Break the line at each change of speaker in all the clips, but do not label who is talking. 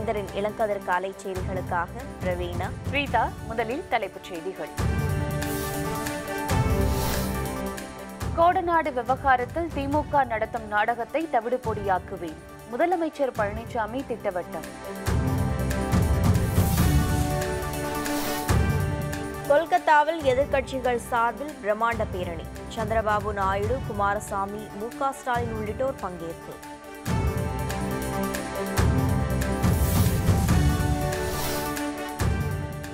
வேந்தரின் இளங்கதிர் காலை செய்திகளுக்காக பிரவீனா
ரீதா. முதலில் தலைப்புச் செய்திகள். கோடநாடு விவகாரத்தில் திமுக நடத்தும் நாடகத்தை தவிடுபொடியாக்குவேன், முதலமைச்சர் பழனிசாமி திட்டவட்டம்.
கொல்கத்தாவில் எதிர்க்கட்சிகள் சார்பில் பிரம்மாண்ட பேரணி. சந்திரபாபு நாயுடு, குமாரசாமி, மு.க. ஸ்டாலின் உள்ளிட்டோர் பங்கேற்பு.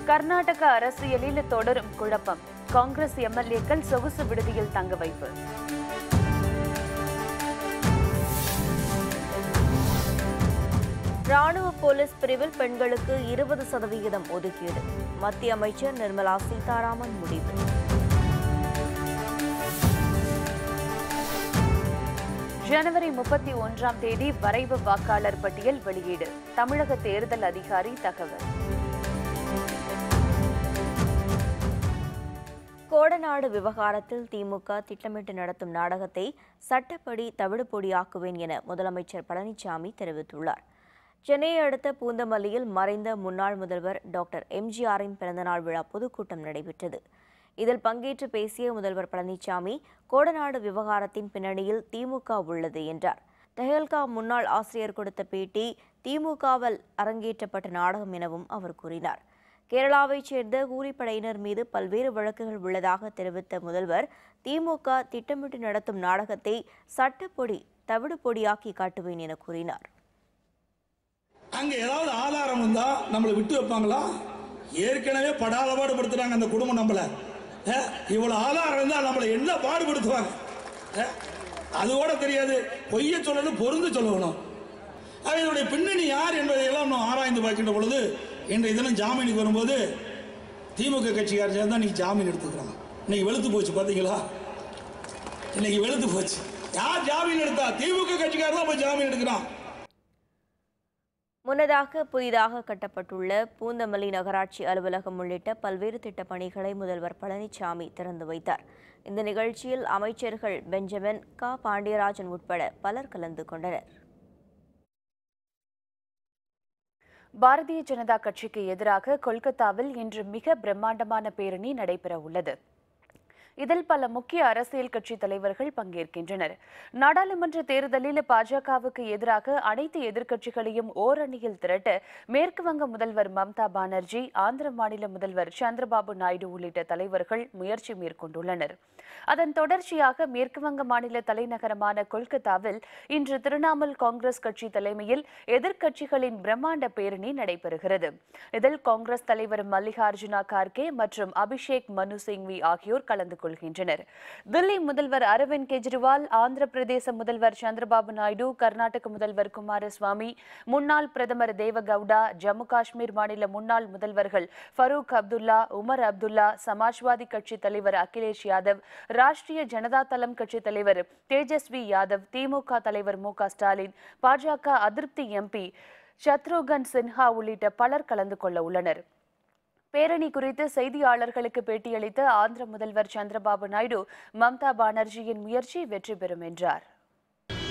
கர்நாடக அரசியலில் தொடரும் குழப்பம். காங்கிரஸ் எம்எல்ஏக்கள் சொகுசு விடுதியில் தங்க வைப்பு.
ராணுவ போலீஸ் பிரிவில் பெண்களுக்கு 20% ஒதுக்கீடு. மத்திய அமைச்சர் நிர்மலா சீதாராமன் முடிவு.
ஜனவரி 31 வரைவு வாக்காளர் பட்டியல் வெளியீடு. தமிழக தேர்தல் அதிகாரி தகவல்.
கோடநாடு விவகாரத்தில் திமுக திட்டமிட்டு நடத்தும் நாடகத்தை சட்டப்படி தவிடுபொடியாக்குவேன் என முதலமைச்சர் பழனிசாமி தெரிவித்துள்ளார். சென்னையை அடுத்த பூந்தமல்லியில் மறைந்த முன்னாள் முதல்வர் டாக்டர் எம்ஜிஆரின் பிறந்தநாள் விழா பொதுக்கூட்டம் நடைபெற்றது. இதில் பங்கேற்று பேசிய முதல்வர் பழனிசாமி, கோடநாடு விவகாரத்தின் பின்னணியில் திமுக உள்ளது என்றார். தெஹல்கா முன்னாள் ஆசிரியர் கொடுத்த பேட்டி திமுகவால் அரங்கேற்றப்பட்ட நாடகம் எனவும் அவர் கூறினார். கேரளாவைச் சேர்ந்த கூலிப்படையினர் மீது பல்வேறு வழக்குகள் உள்ளதாக தெரிவித்த முதல்வர், திமுக திட்டமிட்டு நடத்தும் நாடகத்தை சட்டப்பொடி தவிடுபொடியாக்கி காட்டுவேன் என கூறினார்.
அங்க ஏதாவது ஆதாரம் வந்தா நம்மளை விட்டு வைப்பாங்களா? ஏற்கனவே படாத பாடுபடுத்துறாங்க அந்த குடும்பம் நம்மள. இவ்வளவு ஆதாரம் இருந்தா நம்மளை என்ன பாடுபடுத்துவாங்க? அது கூட தெரியாது. பொய்ய சொல்லது பொருந்து சொல்லணும். அதனுடைய பின்னணி யார் என்பதையெல்லாம் நாம் ஆராய்ந்து பார்க்கின்ற பொழுது, இன்றைய தினம் ஜாமீனுக்கு வரும்போது திமுக கட்சிக்காரர் சேர்ந்தா நீ ஜாமீன் எடுத்துக்கிறாங்க. இன்னைக்கு வெளுத்து போச்சு பாத்தீங்களா? இன்னைக்கு வெளுத்து போச்சு. யார் ஜாமீன் எடுத்தா? திமுக கட்சிக்காரர் தான் போய் ஜாமீன் எடுக்கிறான்.
முன்னதாக புதிதாக கட்டப்பட்டுள்ள பூந்தமல்லி நகராட்சி அலுவலகம் உள்ளிட்ட பல்வேறு திட்டப் பணிகளை முதல்வர் பழனிசாமி திறந்து வைத்தார். இந்த நிகழ்ச்சியில் அமைச்சர்கள் பெஞ்சமின், க. பாண்டியராஜன் உட்பட பலர் கலந்து கொண்டனர்.
பாரதிய ஜனதா கட்சிக்கு எதிராக கொல்கத்தாவில் இன்று மிக பிரம்மாண்டமான பேரணி நடைபெற உள்ளது. இதில் பல முக்கிய அரசியல் கட்சி தலைவர்கள் பங்கேற்கின்றனர். நாடாளுமன்ற தேர்தலில் பாஜகவுக்கு எதிராக அனைத்து எதிர்க்கட்சிகளையும் ஓரணியில் திரட்ட மேற்கு வங்க முதல்வர் மம்தா பானர்ஜி, ஆந்திர மாநில முதல்வர் சந்திரபாபு நாயுடு உள்ளிட்ட தலைவர்கள் முயற்சி மேற்கொண்டுள்ளனர். அதன் தொடர்ச்சியாக மேற்கு வங்க மாநில தலைநகரமான கொல்கத்தாவில் இன்று திரிணாமுல் காங்கிரஸ் கட்சி தலைமையில் எதிர்க்கட்சிகளின் பிரம்மாண்ட பேரணி நடைபெறுகிறது. இதில் காங்கிரஸ் தலைவர் மல்லிகார்ஜுனா கார்கே மற்றும் அபிஷேக் மனு சிங்வி ஆகியோர் கலந்து கொள்கின்றனர். தில்லி முதல்வர் அரவிந்த் கெஜ்ரிவால், ஆந்திர பிரதேச முதல்வர் சந்திரபாபு நாயுடு, கர்நாடக முதல்வர் குமாரசுவாமி, முன்னாள் பிரதமர் தேவகவுடா, ஜம்மு காஷ்மீர் மாநில முன்னாள் முதல்வர்கள் ஃபரூக் அப்துல்லா, உமர் அப்துல்லா, சமாஜ்வாதி கட்சி தலைவர் அகிலேஷ் யாதவ், ராஷ்டிரிய ஜனதா தளம் கட்சி தலைவர் தேஜஸ்வி யாதவ், திமுக தலைவர் மு.க. ஸ்டாலின், பாஜக அதிருப்தி எம்பி சத்ருகன் சின்ஹா உள்ளிட்ட பலர் கலந்து கொள்ள உள்ளனர். பேரணி குறித்து செய்தியாளர்களுக்கு பேட்டியளித்த ஆந்திர முதல்வர் சந்திரபாபு நாயுடு, மம்தா பானர்ஜியின் முயற்சி வெற்றி பெறும் என்றார்.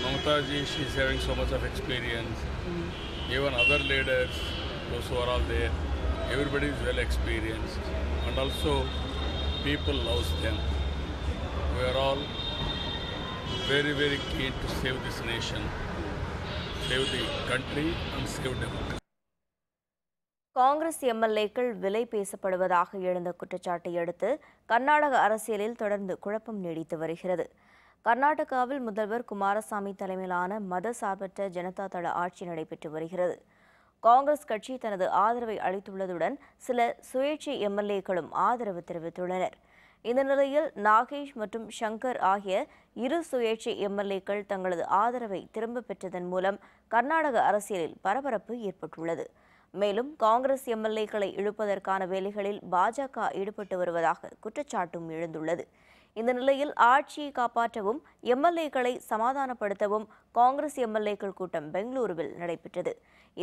Mamataji, she is having so much of experience. Even other leaders, those who are all there, everybody is well experienced, and also people love them. We are all very, very keen to save this nation, save the country, and save democracy.
Congress எம்எல்ஏக்கள் விலை பேசப்படுவதாக எழுந்த குற்றச்சாட்டை அடுத்து கர்நாடக அரசியலில் தொடர்ந்து குழப்பம் நீடித்து வருகிறது. கர்நாடகாவில் முதல்வர் குமாரசாமி தலைமையிலான மத சார்பற்ற ஜனதா தள ஆட்சி நடைபெற்று வருகிறது. காங்கிரஸ் கட்சி தனது ஆதரவை அளித்துள்ளதுடன் சில சுயேட்சை எம்எல்ஏக்களும் ஆதரவு தெரிவித்துள்ளனர். இந்த நிலையில் நாகேஷ் மற்றும் சங்கர் ஆகிய இரு சுயேட்சை எம்எல்ஏக்கள் தங்களது ஆதரவை திரும்பப் பெற்றதன் மூலம் கர்நாடக அரசியலில் பரபரப்பு ஏற்பட்டுள்ளது. மேலும் காங்கிரஸ் எம்எல்ஏக்களை இழுப்பதற்கான வேலைகளில் பாஜக ஈடுபட்டு வருவதாக குற்றச்சாட்டும் எழுந்துள்ளது. இந்த நிலையில் ஆட்சியை காப்பாற்றவும் எம்எல்ஏக்களை சமாதானப்படுத்தவும் காங்கிரஸ் எம்எல்ஏக்கள் கூட்டம் பெங்களூருவில் நடைபெற்றது.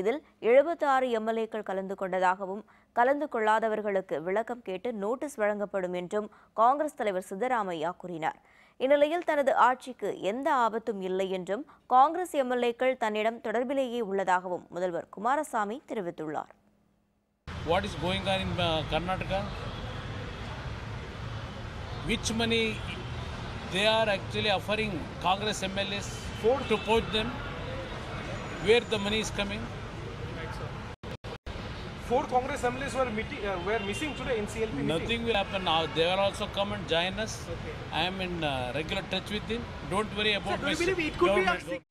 இதில் 76 எம்எல்ஏக்கள் கலந்து கொண்டதாகவும் கலந்து கொள்ளாதவர்களுக்கு விளக்கம் கேட்டு நோட்டீஸ் வழங்கப்படும் என்றும் காங்கிரஸ் தலைவர் சித்தராமையா கூறினார். இந்நிலையில் தனது ஆட்சிக்கு எந்த ஆபத்தும் இல்லை என்றும் காங்கிரஸ் எம்எல்ஏக்கள் தன்னிடம் தொடர்பிலேயே உள்ளதாகவும் முதல்வர் குமாரசாமி தெரிவித்துள்ளார்.
What is going on in Karnataka? Which money they are actually offering Congress MLAs to poach them? Where the money is coming?
4 Congress MLAs were missing today in CLP meeting.
Nothing will happen now. They will also come and join us.
Okay.
I am in regular touch with them. Don't worry about
So, do
my
you believe it could be
government.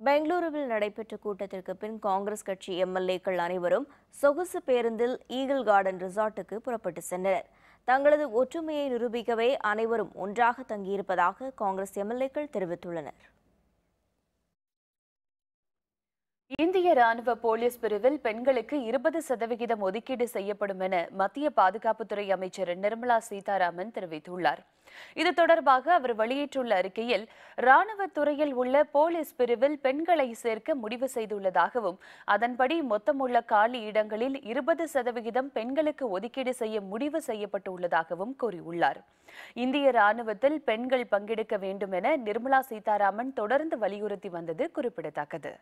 பெங்களூருவில் நடைபெற்ற கூட்டத்திற்கு பின் காங்கிரஸ் கட்சி எம்எல்ஏக்கள் அனைவரும் சொகுசு பேருந்தில் eagle garden ரிசார்ட்டுக்கு புறப்பட்டு சென்றனர். தங்களது ஒற்றுமையை நிரூபிக்கவே அனைவரும் ஒன்றாக தங்கியிருப்பதாக காங்கிரஸ் எம்எல்ஏக்கள் தெரிவித்துள்ளனர்.
இந்திய ராணுவ போலீஸ் பிரிவில் பெண்களுக்கு 20% ஒதுக்கீடு செய்யப்படும் என மத்திய பாதுகாப்புத்துறை அமைச்சர் நிர்மலா சீதாராமன் தெரிவித்துள்ளார். இது தொடர்பாக அவர் வெளியிட்டுள்ள அறிக்கையில், ராணுவ துறையில் உள்ள போலீஸ் பிரிவில் பெண்களை சேர்க்க முடிவு செய்துள்ளதாகவும், அதன்படி மொத்தமுள்ள காலி இடங்களில் 20% பெண்களுக்கு ஒதுக்கீடு செய்ய முடிவு செய்யப்பட்டுள்ளதாகவும் கூறியுள்ளார். இந்திய ராணுவத்தில் பெண்கள் பங்கெடுக்க வேண்டும் என நிர்மலா சீதாராமன் தொடர்ந்து வலியுறுத்தி வந்தது குறிப்பிடத்தக்கது.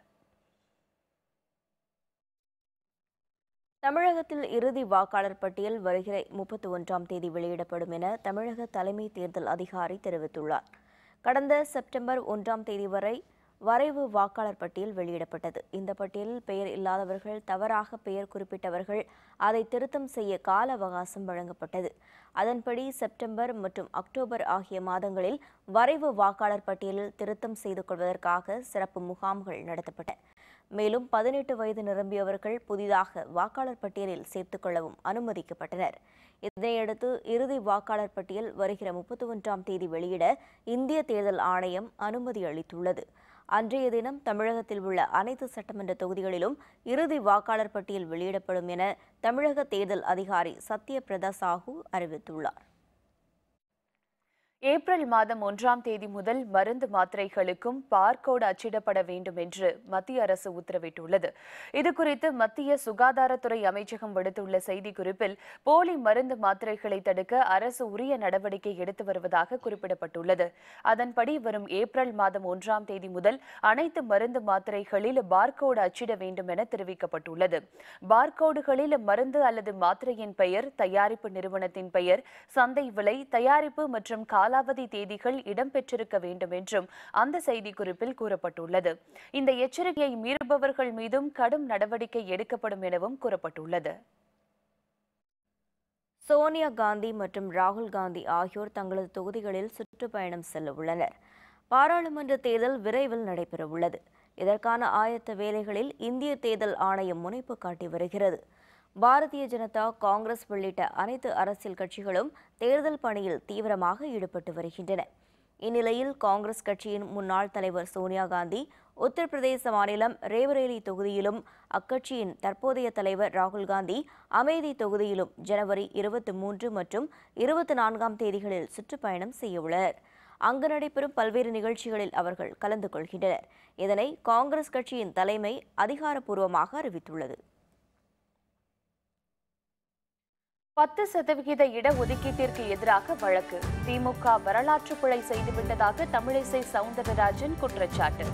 தமிழகத்தில் இறுதி வாக்காளர் பட்டியல் வருகிற 31ஆம் தேதி வெளியிடப்படும் என தமிழக தலைமை தேர்தல் அதிகாரி தெரிவித்துள்ளார். கடந்த செப்டம்பர் 1ஆம் தேதி வரை வரைவு வாக்காளர் பட்டியல் வெளியிடப்பட்டது. இந்த பட்டியலில் பெயர் இல்லாதவர்கள், தவறாக பெயர் குறிப்பிட்டவர்கள் அதை திருத்தம் செய்ய கால அவகாசம் வழங்கப்பட்டது. அதன்படி செப்டம்பர் மற்றும் அக்டோபர் ஆகிய மாதங்களில் வரைவு வாக்காளர் பட்டியலில் திருத்தம் செய்து கொள்வதற்காக சிறப்பு முகாம்கள் நடத்தப்பட்டன. மேலும் 18 வயது நிரம்பியவர்கள் புதிதாக வாக்காளர் பட்டியலில் சேர்த்துக் கொள்ளவும் அனுமதிக்கப்பட்டனர். இதனையடுத்து இறுதி வாக்காளர் பட்டியல் வருகிற 31ஆம் தேதி வெளியிட இந்திய தேர்தல் ஆணையம் அனுமதி அளித்துள்ளது. அன்றைய தினம் தமிழகத்தில் உள்ள அனைத்து சட்டமன்ற தொகுதிகளிலும் இறுதி வாக்காளர் பட்டியல் வெளியிடப்படும் என தமிழக தேர்தல் அதிகாரி சத்யபிரதா சாஹூ அறிவித்துள்ளார்.
ஏப்ரல் மாதம் 1ஆம் தேதி முதல் மருந்து மாத்திரைகளுக்கும் பார்கோடு அச்சிடப்பட வேண்டும் என்று மத்திய அரசு உத்தரவிட்டுள்ளது. இதுகுறித்து மத்திய சுகாதாரத்துறை அமைச்சகம் விடுத்துள்ள செய்திக்குறிப்பில், போலி மருந்து மாத்திரைகளை தடுக்க அரசு உரிய நடவடிக்கை எடுத்து வருவதாக குறிப்பிடப்பட்டுள்ளது. அதன்படி வரும் ஏப்ரல் மாதம் 1ஆம் தேதி முதல் அனைத்து மருந்து மாத்திரைகளில் பார்கோடு அச்சிட வேண்டும் என தெரிவிக்கப்பட்டுள்ளது. பார்கோடுகளில் மருந்து அல்லது மாத்திரையின் பெயர், தயாரிப்பு நிறுவனத்தின் பெயர், சந்தை விலை, தயாரிப்பு மற்றும் காலாவதி தேதிகள் இடம்பெற்றிருக்க வேண்டும் என்றும் அந்த செய்திக்குறிப்பில் கூறப்பட்டுள்ளது. இந்த எச்சரிக்கையை மீறுபவர்கள் மீதும் கடும் நடவடிக்கை எடுக்கப்படும் எனவும் கூறப்பட்டுள்ளது.
சோனியா காந்தி மற்றும் ராகுல் காந்தி ஆகியோர் தங்களது தொகுதிகளில் சுற்றுப்பயணம் செல்ல உள்ளனர். பாராளுமன்ற தேர்தல் விரைவில் நடைபெறவுள்ளது. இதற்கான ஆயத்த வேலைகளில் இந்திய தேர்தல் ஆணையம் முனைப்பு காட்டி வருகிறது. பாரதிய ஜனதா, காங்கிரஸ் உள்ளிட்ட அனைத்து அரசியல் கட்சிகளும் தேர்தல் பணியில் தீவிரமாக ஈடுபட்டு வருகின்றன. இந்நிலையில் காங்கிரஸ் கட்சியின் முன்னாள் தலைவர் சோனியா காந்தி உத்தரப்பிரதேச மாநிலம் ரேபரேலி தொகுதியிலும், அக்கட்சியின் தற்போதைய தலைவர் ராகுல் காந்தி அமேதி தொகுதியிலும் ஜனவரி 23 மற்றும் 24ஆம் தேதிகளில் சுற்றுப்பயணம் செய்யவுள்ளனர். அங்கு நடைபெறும் பல்வேறு நிகழ்ச்சிகளில் அவர்கள் கலந்து கொள்கின்றனர். இதனை காங்கிரஸ் கட்சியின் தலைமை அதிகாரப்பூர்வமாக அறிவித்துள்ளது.
10% இடஒதுக்கீட்டிற்கு எதிராக வழக்கு. திமுக வரலாற்று பிழை செய்துவிட்டதாக தமிழிசை சவுந்தரராஜன் குற்றச்சாட்டு.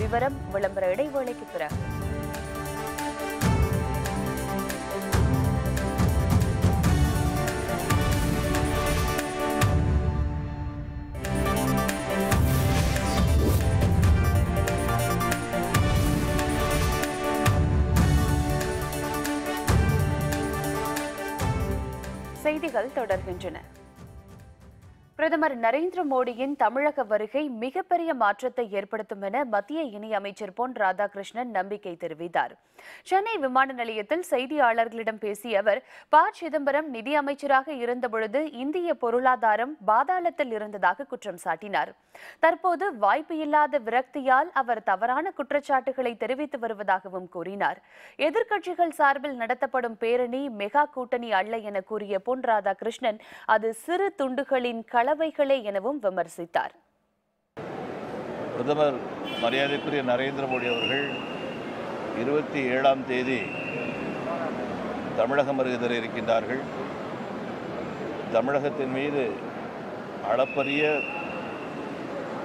விவரம் விளம்பர இடைவேளைக்கு பிறகு. செய்திகள் தொடர்கின்றன. பிரதமர் நரேந்திர மோடியின் தமிழக வருகை மிகப்பெரிய மாற்றத்தை ஏற்படுத்தும் என மத்திய இணையமைச்சர் பொன் ராதாகிருஷ்ணன் நம்பிக்கை தெரிவித்தார். சென்னை விமான நிலையத்தில் செய்தியாளர்களிடம் பேசிய அவர், ப. சிதம்பரம் நிதி அமைச்சராக இருந்தபொழுது இந்திய பொருளாதாரம் பாதாளத்தில் இருந்ததாக குற்றம் சாட்டினார். தற்போது வாய்ப்பு இல்லாத விரக்தியால் அவர் தவறான குற்றச்சாட்டுகளை தெரிவித்து வருவதாகவும் கூறினார். எதிர்க்கட்சிகள் சார்பில் நடத்தப்படும் பேரணி மெகா கூட்டணி அல்ல என கூறிய பொன் ராதாகிருஷ்ணன், அது சிறு துண்டுகளின் கலவைகளே எனவும் விமர்சித்தார்.
பிரதமர் மரியாதைக்குரிய நரேந்திர மோடி அவர்கள் 27ஆம் தேதி தமிழகம் வருகை தர இருக்கின்றார்கள். தமிழகத்தின் மீது அளப்பரிய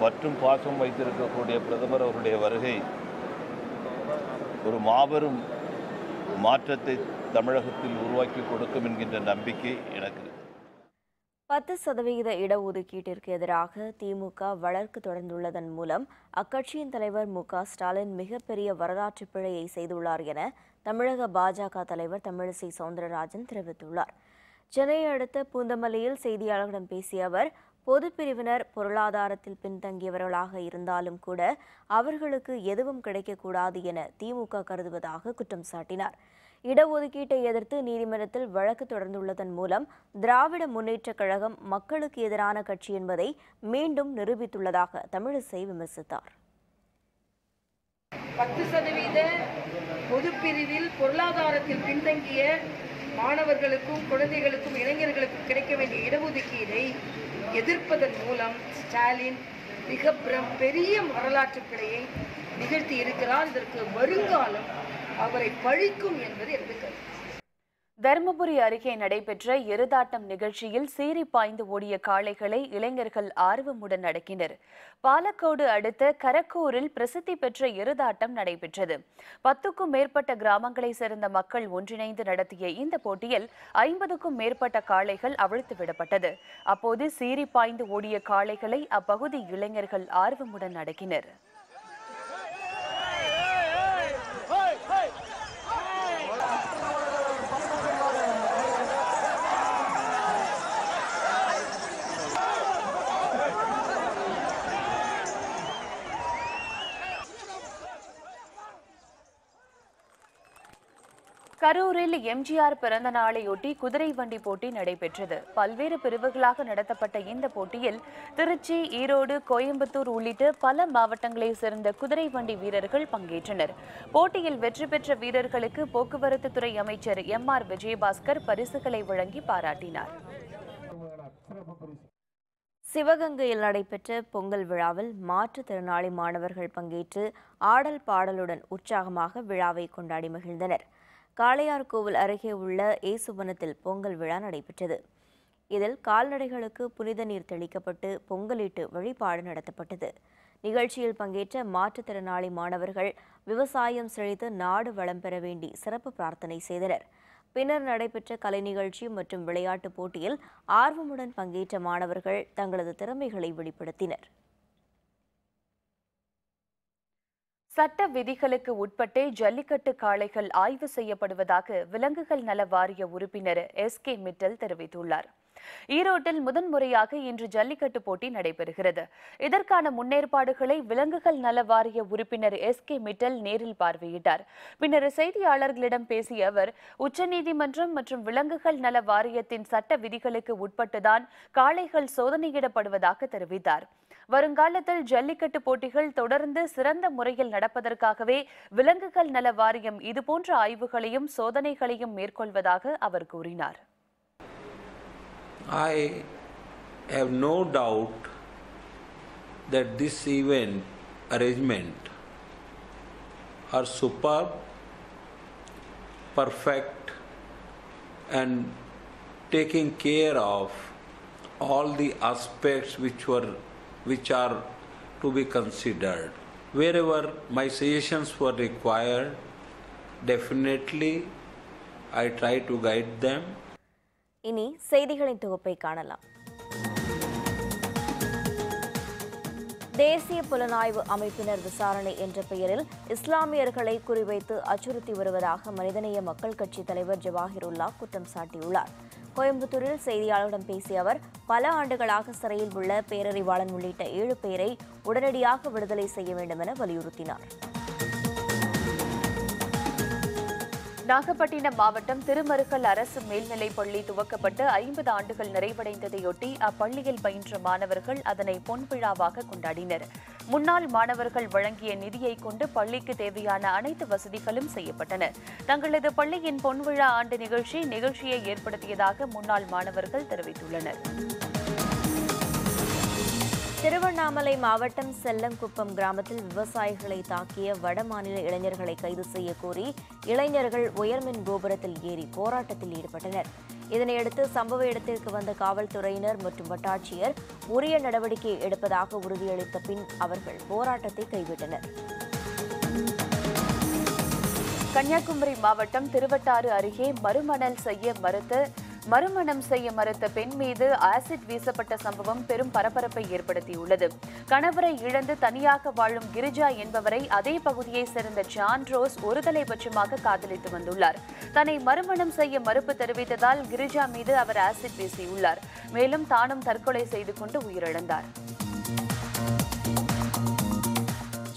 பற்றும் பாசம் வைத்திருக்கக்கூடிய பிரதமர் அவருடைய வருகை ஒரு மாபெரும் மாற்றத்தை தமிழகத்தில் உருவாக்கி கொடுக்கும் என்கின்ற நம்பிக்கை எனக்கு.
10% இடஒதுக்கீட்டிற்கு எதிராக திமுக வழக்கு தொடர்ந்துள்ளதன் மூலம் அக்கட்சியின் தலைவர் மு.க. ஸ்டாலின் மிகப்பெரிய வரலாற்று பிழையை செய்துள்ளார் என தமிழக பாஜக தலைவர் தமிழிசை சவுந்தரராஜன் தெரிவித்துள்ளார். சென்னையை அடுத்த பூந்தமல்லியில் செய்தியாளர்களிடம் பேசிய அவர், பொதுப்பிரிவினர் பொருளாதாரத்தில் பின்தங்கியவர்களாக இருந்தாலும் கூட அவர்களுக்கு எதுவும் கிடைக்கக்கூடாது என திமுக கருதுவதாக குற்றம் சாட்டினார். இடஒதுக்கீட்டை எதிர்த்து நீதிமன்றத்தில் வழக்கு தொடர்ந்துள்ளதன் மூலம் திராவிட முன்னேற்றக் கழகம் மக்களுக்கு எதிரான கட்சி என்பதை மீண்டும் நிரூபித்துள்ளதாக தமிழிசை விமர்சித்தார்.
10% பொதுப்பிரிவில் பொருளாதாரத்தில் பின்தங்கிய மாணவர்களுக்கும் குழந்தைகளுக்கும் இளைஞர்களுக்கும் கிடைக்க வேண்டிய இடஒதுக்கீடை எதிர்ப்பதன் மூலம் ஸ்டாலின் மிக பெரிய வரலாற்று பிழையை நிகழ்த்தி இருக்கிறார். இதற்கு வருங்காலம் அவரை பழிக்கும் என்பது எனது கருத்து.
தருமபுரி அருகே நடைபெற்ற எருதாட்டம் நிகழ்ச்சியில் சீறி பாய்ந்து ஓடிய காளைகளை இளைஞர்கள் ஆர்வமுடன் அடக்கினர். பாலக்கோடு அடுத்த கரக்கூரில் பிரசித்தி பெற்ற எருதாட்டம் நடைபெற்றது. 10க்கும் மேற்பட்ட கிராமங்களை சேர்ந்த மக்கள் ஒன்றிணைந்து நடத்திய இந்த போட்டியில் 50க்கும் மேற்பட்ட காளைகள் அவிழ்த்து விடப்பட்டது. அப்போது சீறி பாய்ந்து ஓடிய காளைகளை அப்பகுதி இளைஞர்கள் ஆர்வமுடன் அடக்கினர். கரூரில் எம்ஜிஆர் பிறந்த நாளையொட்டி குதிரை வண்டி போட்டி நடைபெற்றது. பல்வேறு பிரிவுகளாக நடத்தப்பட்ட இந்த போட்டியில் திருச்சி, ஈரோடு, கோயம்புத்தூர் உள்ளிட்ட பல மாவட்டங்களைச் சேர்ந்த குதிரை வண்டி வீரர்கள் பங்கேற்றனர். போட்டியில் வெற்றி பெற்ற வீரர்களுக்கு போக்குவரத்து துறை அமைச்சர் எம்.ஆர். விஜயபாஸ்கர் பரிசுகளை வழங்கி பாராட்டினார்.
சிவகங்கையில் நடைபெற்ற பொங்கல் விழாவில் மாற்றுத்திறனாளி மாணவர்கள் பங்கேற்று ஆடல் பாடலுடன் உற்சாகமாக விழாவை கொண்டாடி மகிழ்ந்தனர். காளையார்கோவில் அருகே உள்ள ஏசுவனத்தில் பொங்கல் விழா நடைபெற்றது. இதில் கால்நடைகளுக்கு புனித நீர் தெளிக்கப்பட்டு பொங்கலிட்டு வழிபாடு நடத்தப்பட்டது. நிகழ்ச்சியில் பங்கேற்ற மாற்றுத்திறனாளி மாணவர்கள் விவசாயம் செழித்து நாடு வளம் பெற வேண்டி சிறப்பு பிரார்த்தனை செய்தனர். பின்னர் நடைபெற்ற கலை நிகழ்ச்சி மற்றும் விளையாட்டுப் போட்டியில் ஆர்வமுடன் பங்கேற்ற மாணவர்கள் தங்களது திறமைகளை வெளிப்படுத்தினர்.
சட்ட விதிகளுக்கு உட்பட்டே ஜல்லிக்கட்டு காளைகள் ஆய்வு செய்யப்படுவதாக விலங்குகள் நல வாரிய உறுப்பினர் எஸ்.கே. மிட்டல் தெரிவித்துள்ளார். ஈரோட்டில் முதன்முறையாக இன்று ஜல்லிக்கட்டு போட்டி நடைபெறுகிறது. இதற்கான முன்னேற்பாடுகளை விலங்குகள் நல வாரிய உறுப்பினர் எஸ்.கே. மிட்டல் நேரில் பார்வையிட்டார். பின்னர் செய்தியாளர்களிடம் பேசிய அவர், உச்சநீதிமன்றம் மற்றும் விலங்குகள் நல வாரியத்தின் சட்ட விதிகளுக்கு உட்பட்டுதான் காளைகள் சோதனையிடப்படுவதாக தெரிவித்தார். வருங்காலத்தில் ஜல்லிக்கட்டு போட்டிகள் தொடர்ந்து சிறந்த முறையில் நடப்பதற்காகவே விலங்குகள் நல வாரியம் இதுபோன்ற ஆய்வுகளையும் சோதனைகளையும் மேற்கொள்வதாக அவர் கூறினார்.
I have no doubt that this event arrangement are superb, perfect and taking care of all the aspects which are to be considered. Wherever my suggestions were required, definitely I try to guide them.
இனி செய்திகளின் தொகுப்பை காணலாம். தேசிய புலனாய்வு அமைப்பினர் விசாரணை என்ற பெயரில் இஸ்லாமியர்களை குறிவைத்து அச்சுறுத்தி வருவதாக மனிதநேய மக்கள் கட்சி தலைவர் ஜவாஹிருல்லா குற்றம் சாட்டியுள்ளார். கோயம்புத்தூரில் செய்தியாளர்களிடம் பேசிய அவர், பல ஆண்டுகளாக சிறையில் உள்ள பேரறிவாளன் உள்ளிட்ட 7 பேரை உடனடியாக விடுதலை செய்ய வேண்டும் என வலியுறுத்தினார்.
நாகப்பட்டினம் மாவட்டம் திருமருக்கல் அரசு மேல்நிலைப் பள்ளி துவக்கப்பட்டு 50 ஆண்டுகள் நிறைவடைந்ததையொட்டி அப்பள்ளியில் பயின்ற மாணவர்கள் அதனை பொன்விழாவாக கொண்டாடினர். முன்னாள் மாணவர்கள் வழங்கிய நிதியை கொண்டு பள்ளிக்கு தேவையான அனைத்து வசதிகளும் செய்யப்பட்டன. தங்களது பள்ளியின் பொன்விழா ஆண்டு நிகழ்ச்சியை ஏற்படுத்தியதாக முன்னாள் மாணவர்கள் தெரிவித்துள்ளனர்.
திருவண்ணாமலை மாவட்டம் செல்லங்குப்பம் கிராமத்தில் விவசாயிகளை தாக்கிய வடமாநில இளைஞர்களை கைது செய்ய கோரி இளைஞர்கள் உயர்மின் கோபுரத்தில் ஏறி போராட்டத்தில் ஈடுபட்டனர். இதனையடுத்து சம்பவ இடத்திற்கு வந்த காவல்துறையினர் மற்றும் வட்டாட்சியர் உரிய நடவடிக்கை எடுப்பதாக உறுதியளித்த பின் அவர்கள் போராட்டத்தை கைவிட்டனர்.
கன்னியாகுமரி மாவட்டம் திருவட்டாறு அருகே மறுமணம் செய்ய மறுத்த பெண் மீது ஆசிட் வீசப்பட்ட சம்பவம் பெரும் பரபரப்பை ஏற்படுத்தியுள்ளது. கணவரை இழந்து தனியாக வாழும் கிரிஜா என்பவரை அதே பகுதியைச் சேர்ந்த ஜான் ரோஸ் ஒருதலைபட்சமாக காதலித்து வந்துள்ளார். தன்னை மறுமணம் செய்ய மறுப்பு தெரிவித்ததால் கிரிஜா மீது அவர் ஆசிட் வீசியுள்ளார். மேலும் தானும் தற்கொலை செய்து கொண்டு உயிரிழந்தார்.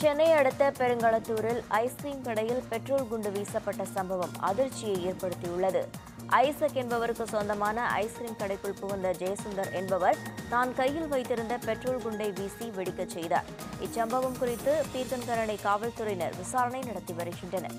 சென்னை அடுத்த பெருங்களத்தூரில் ஐஸ்கிரீம் கடையில் பெட்ரோல் குண்டு வீசப்பட்ட சம்பவம் அதிர்ச்சியை ஏற்படுத்தியுள்ளது. ஐசக் என்பவருக்கு சொந்தமான ஐஸ்கிரீம் கடைக்குள் புகுந்த ஜெயசுந்தர் என்பவர் தான் கையில் வைத்திருந்த பெட்ரோல் குண்டை வீசி வெடிக்கச் செய்தார். இச்சம்பவம் குறித்து பீர்க்கன்கரணை காவல்துறையினர் விசாரணை நடத்தி வருகின்றனர்.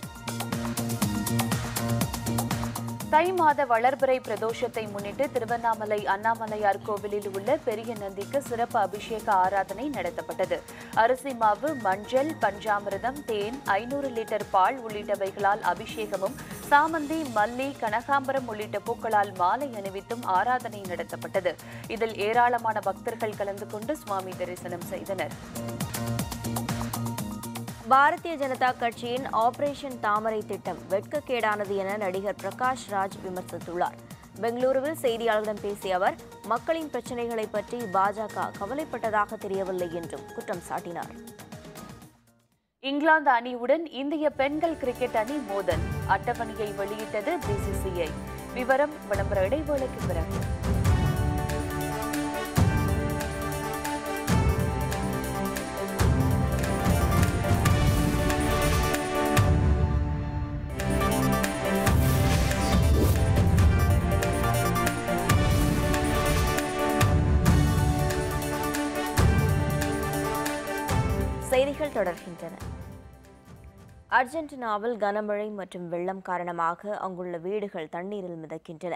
தை மாத வளர்பிறை பிரதோஷத்தை முன்னிட்டு திருவண்ணாமலை அண்ணாமலையார் கோவிலில் உள்ள பெரிய நந்திக்கு சிறப்பு அபிஷேக ஆராதனை நடத்தப்பட்டது. அரிசி மாவு, மஞ்சள், பஞ்சாமிர்தம், தேன், 500 லிட்டர் பால் உள்ளிட்டவைகளால் அபிஷேகமும், சாமந்தி, மல்லி, கனகாம்பரம் உள்ளிட்ட பூக்களால் மாலை அணிவித்தும் ஆராதனை நடத்தப்பட்டது. இதில் ஏராளமான பக்தர்கள் கலந்து கொண்டு சுவாமி தரிசனம் செய்தனர்.
பாரதிய ஜனதா கட்சியின் ஆபரேஷன் தாமரை திட்டம் வெட்கக்கேடானது என நடிகர் பிரகாஷ் ராஜ் விமர்சித்துள்ளார். பெங்களூருவில் செய்தியாளர்களிடம் பேசிய அவர் மக்களின் பிரச்சினைகளை பற்றி பாஜக கவலைப்பட்டதாக தெரியவில்லை என்றும் குற்றம் சாட்டினார்.
இங்கிலாந்து அணியுடன் இந்திய பெண்கள் கிரிக்கெட் அணி மோதல். அட்டவணையை வெளியிட்டது BCCI. விவரம் விளம்பர இடைவேளைக்கு பிறகு.
செய்திகள் தொடர்கின்றன. அர்ஜென்டினாவில் கனமழை மற்றும் வெள்ளம் காரணமாக அங்குள்ள வீடுகள் தண்ணீரில் மிதக்கின்றன.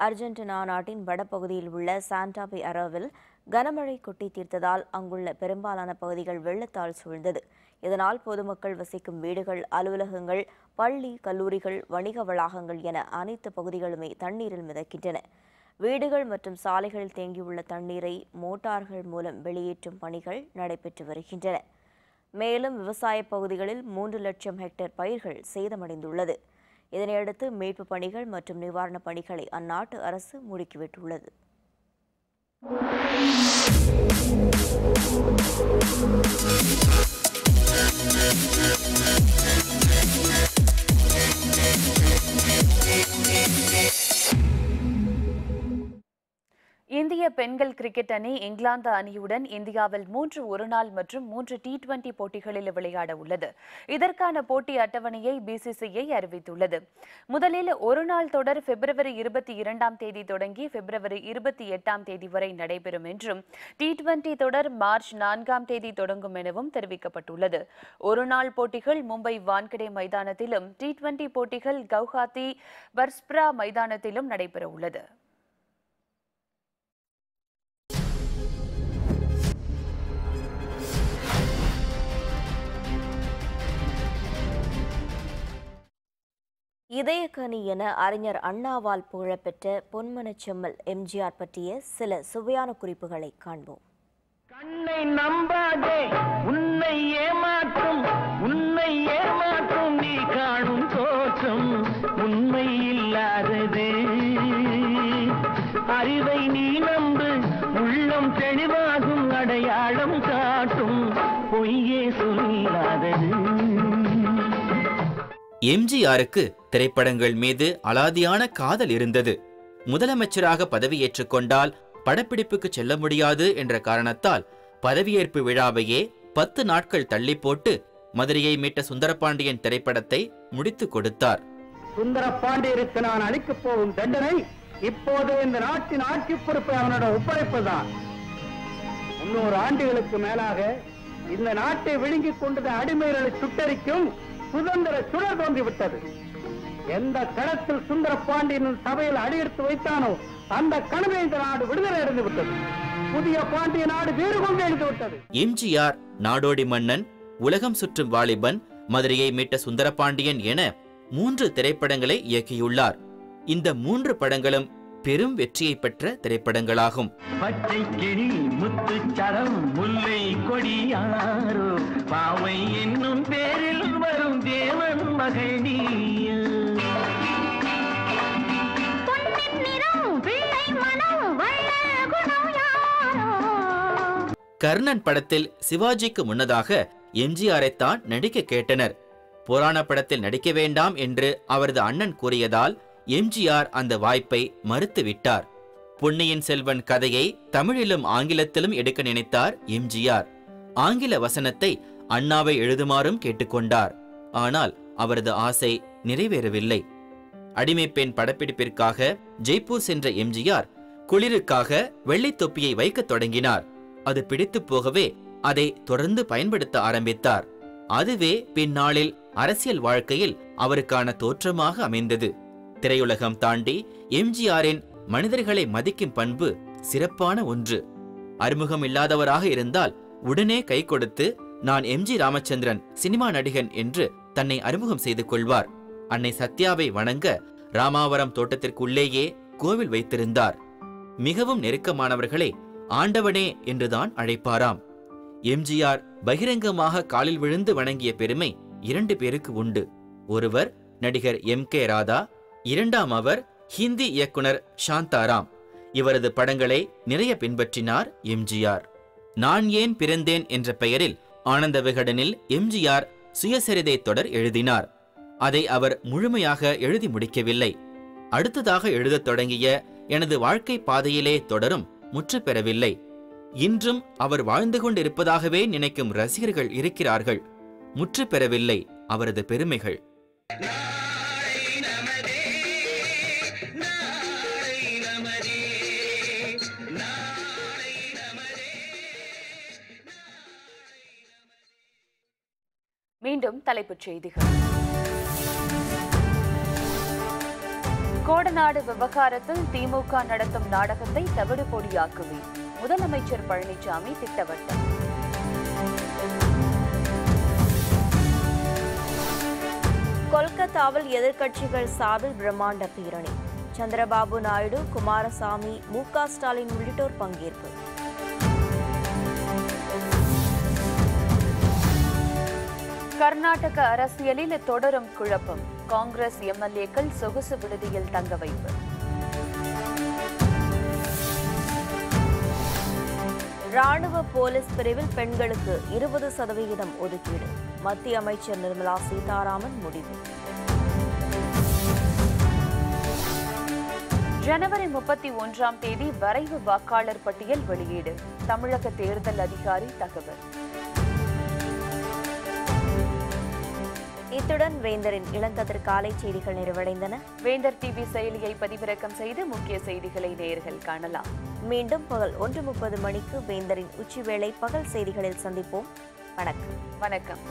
அர்ஜென்டினா நாட்டின் வடபகுதியில் உள்ள சாண்டாபே அரோவில் கனமழை கொட்டி தீர்த்ததால் அங்குள்ள பெரும்பாலான பகுதிகள் வெள்ளத்தால் சூழ்ந்தது. இதனால் பொதுமக்கள் வசிக்கும் வீடுகள், அலுவலகங்கள், பள்ளி, கல்லூரிகள், வணிக வளாகங்கள் என அனைத்து பகுதிகளுமே தண்ணீரில் மிதக்கின்றன. வீடுகள் மற்றும் சாலைகளில் தேங்கியுள்ள தண்ணீரை மோட்டார்கள் மூலம் வெளியேற்றும் பணிகள் நடைபெற்று வருகின்றன. மேலும் விவசாய பகுதிகளில் 3 லட்சம் ஹெக்டேர் பயிர்கள் சேதமடைந்துள்ளது. இதனையடுத்து மீட்பு பணிகள் மற்றும் நிவாரணப் பணிகளை அந்நாட்டு அரசு முடுக்கிவிட்டுள்ளது.
இந்திய பெண்கள் கிரிக்கெட் அணி இங்கிலாந்து அணியுடன் இந்தியாவில் 3 ஒருநாள் மற்றும் 3 T20 போட்டிகளில் விளையாட உள்ளது. இதற்கான போட்டி அட்டவணையை BCCI அறிவித்துள்ளது. முதலில் ஒருநாள் தொடர் பிப்ரவரி 22ஆம் தேதி தொடங்கி பிப்ரவரி 28ஆம் தேதி வரை நடைபெறும் என்றும், T20 தொடர் மார்ச் 4ஆம் தேதி தொடங்கும் எனவும் தெரிவிக்கப்பட்டுள்ளது. ஒருநாள் போட்டிகள் மும்பை வான்கடே மைதானத்திலும், T20 போட்டிகள் கவுஹாத்தி பர்ஸ்ப்ரா மைதானத்திலும் நடைபெற உள்ளது.
இதயக்கனி என அறிஞர் அண்ணாவால் புகழப்பெற்ற பொன்மனச் செம்மல் எம்ஜிஆர் பற்றிய சில சுவையான குறிப்புகளை காண்போம்.
கண்ணை நம்பாதே, உன்னை ஏமாற்றும் நீ காணும் தோற்றம் உண்மை இல்லாதது. அறிவை நீ நம்பு, உள்ளம் தெளிவாகும், அடையாளம் காட்டும் பொய்யே சொல்லாதது.
எம்ஜிஆருக்கு திரைப்படங்கள் மீது அலாதியான காதல் இருந்தது. முதலமைச்சராக பதவியேற்றுக் கொண்டால் படப்பிடிப்புக்கு செல்ல முடியாது என்ற காரணத்தால் பதவியேற்பு விழாவையே 10 நாட்கள் தள்ளி போட்டு மதுரையை மீட்ட சுந்தரபாண்டியன் திரைப்படத்தை முடித்துக் கொடுத்தார்.
சுந்தரபாண்டியருக்கு நான் அளிக்கப் போகும் தண்டனை இப்போது இந்த நாட்டின் ஆட்சி பொறுப்பை அவனோட ஒப்படைப்பதுதான். 300 ஆண்டுகளுக்கு மேலாக இந்த நாட்டை விழுங்கிக் கொண்டது அடிமைகளை சுட்டரிக்கும் சுதந்திர சுடர் தோன்றிவிட்டது. எந்த களத்தில் சுந்தரபாண்டியன் சபையில் அடியெடுத்து வைத்தானோ அந்த கனவை இந்த நாடு விடுதலை அடைந்து விட்டது. புதிய பாண்டிய நாடு வேறு கொண்டு எழுந்து விட்டது.
எம்ஜிஆர் நாடோடி மன்னன், உலகம் சுற்றும் வாலிபன், மதுரையை மீட்ட சுந்தரபாண்டியன் என 3 திரைப்படங்களை இயக்கியுள்ளார். இந்த 3 படங்களும் பெரும் வெற்றியை பெற்ற திரைப்படங்களாகும்.
பச்சை கிளி முத்துச்சரம் முல்லை கொடியாரோ பாவை என்னும் பேரில் வரும் தேவன் மகள் நீயோ.
கர்ணன் படத்தில் சிவாஜிக்கு முன்னதாக எம்ஜிஆரைத்தான் நடிக்க கேட்டனர். புராண படத்தில் நடிக்க வேண்டாம் என்று அவரது அண்ணன் கூறியதால் எம்ஜிஆர் அந்த வாய்ப்பை மறுத்துவிட்டார். பொன்னியின் செல்வன் கதையை தமிழிலும் ஆங்கிலத்திலும் எடுக்க நினைத்தார் எம்ஜிஆர். ஆங்கில வசனத்தை அண்ணாவை எழுதுமாறும் கேட்டுக்கொண்டார். ஆனால் அவரது ஆசை நிறைவேறவில்லை. அடிமைப்பெண் படப்பிடிப்பிற்காக ஜெய்ப்பூர் சென்ற எம்ஜிஆர் குளிருக்காக வெள்ளை தொப்பியை வைக்க தொடங்கினார். அது பிடித்து போகவே அதை தொடர்ந்து பயன்படுத்த ஆரம்பித்தார். அதுவே பின்னாளில் அரசியல் வாழ்க்கையில் அவருக்கான தோற்றமாக அமைந்தது. திரையுலகம் தாண்டி எம்ஜிஆரின் மனிதர்களை மதிக்கும் பண்பு சிறப்பான ஒன்று. அறிமுகம் இல்லாதவராக இருந்தால் உடனே கை கொடுத்து நான் எம்ஜி ராமச்சந்திரன் சினிமா நடிகன் என்று தன்னை அறிமுகம் செய்து கொள்வார். அன்னை சத்யாவை வணங்க ராமாவரம் தோட்டத்திற்குள்ளேயே கோவில் வைத்திருந்தார். மிகவும் நெருக்கமானவர்களை ஆண்டவனே என்றுதான் அழைப்பாராம். எம்ஜிஆர் பகிரங்கமாக காலில் விழுந்து வணங்கிய பெருமை 2 பேருக்கு உண்டு. ஒருவர் நடிகர் MK ராதா, இரண்டாம் அவர் ஹிந்தி இயக்குனர் சாந்தாராம். இவரது படங்களை நிறைய பின்பற்றினார் எம்ஜிஆர். நான் ஏன் பிறந்தேன் என்ற பெயரில் ஆனந்த விகடனில் எம்ஜிஆர் சுயசரிதை தொடர் எழுதினார். அதை அவர் முழுமையாக எழுதி முடிக்கவில்லை. அடுத்ததாக எழுதத் தொடங்கிய எனது வாழ்க்கை பாதையிலே தொடரும் முற்று பெறவில்லை. இன்றும் அவர் வாழ்ந்து கொண்டிருப்பதாகவே நினைக்கும் ரசிகர்கள் இருக்கிறார்கள். முற்று பெறவில்லை அவரது பெருமைகள்.
மீண்டும் தலைப்புச் செய்திகள். கோடநாடு விவகாரத்தில் திமுக நடத்தும் நாடகத்தை தவிடு பொடியாக்குவேன். முதலமைச்சர் பழனிசாமி திட்டவட்டம்.
கொல்கத்தாவில் எதிர்க்கட்சிகள் சார்பில் பிரம்மாண்ட பேரணி. சந்திரபாபு நாயுடு, குமாரசாமி, MK ஸ்டாலின் உள்ளிட்டோர் பங்கேற்பு.
கர்நாடக அரசியலில் தொடரும் குழப்பம். காங்கிரஸ் MLAக்கள் சொகுசு விடுதியில் தங்க வைப்பு.
ராணுவ போலீஸ் பிரிவில் பெண்களுக்கு 20% ஒதுக்கீடு. மத்திய அமைச்சர் நிர்மலா சீதாராமன் முடிவு.
ஜனவரி 31ஆம் தேதி வரைவு வாக்காளர் பட்டியல் வெளியீடு. தமிழக தேர்தல் அதிகாரி தகவல்.
இத்துடன் வேந்தரின் இளங்கதிர் காலை செய்திகள் நிறைவடைந்தன.
வேந்தர் டிவி செயலியை பதிவிறக்கம் செய்து முக்கிய செய்திகளை நேயர்கள் காணலாம்.
மீண்டும் பகல் 1:30 மணிக்கு வேந்தரின் உச்சிவேளை பகல் செய்திகளில் சந்திப்போம். வணக்கம்.
வணக்கம்.